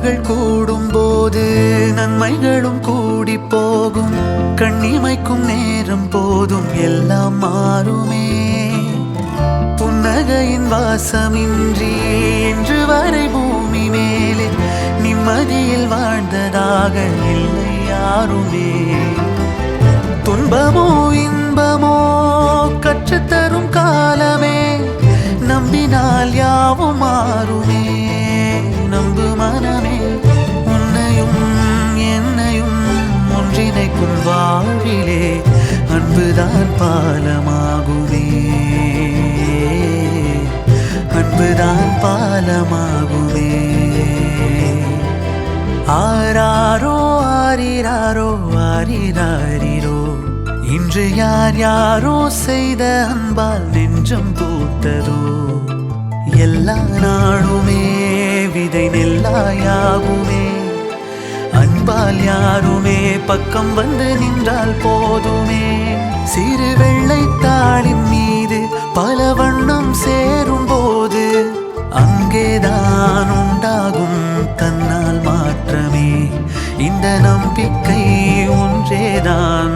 உறவுகள் கூடும் போது நன்மைகளும் கூடி போகும். கண்ணிமைக்கும் நேரம் போதும் எல்லாம் மாறுமே. புன்னகையின் வாசமின்றி இன்று வரை பூமி மேலே நிம்மதியில் வாழ்ந்ததாக இல்லை யாருமே. துன்பமோ இன்பமோ கற்றுத்தரும் காலமே, நம்பினால் யாவும் மாறுமே. நம்பு மனமே, உன்னையும் என்னையும் ஒன்றிணைக்கும் வாழ்விலே அன்புதான் பாலமாகுமே. அன்புதான் பாலமாகுமே. ஆராரோ ஆரிராரோ ஆரிராரிரோ, இன்று யார் யாரோ செய்த அன்பால் நெஞ்சம் பூத்ததோ. எல்லா நாளுமே விதை நெல்லாயாகுமே. அன்பால் யாருமே பக்கம் வந்து நின்றால் போதுமே. சிறு வெள்ளைத்தாளின் மீது பல வண்ணம் சேரும் போது அங்கேதான் உண்டாகும் தன்னால் மாற்றமே. இந்த நம்பிக்கை ஒன்றேதான்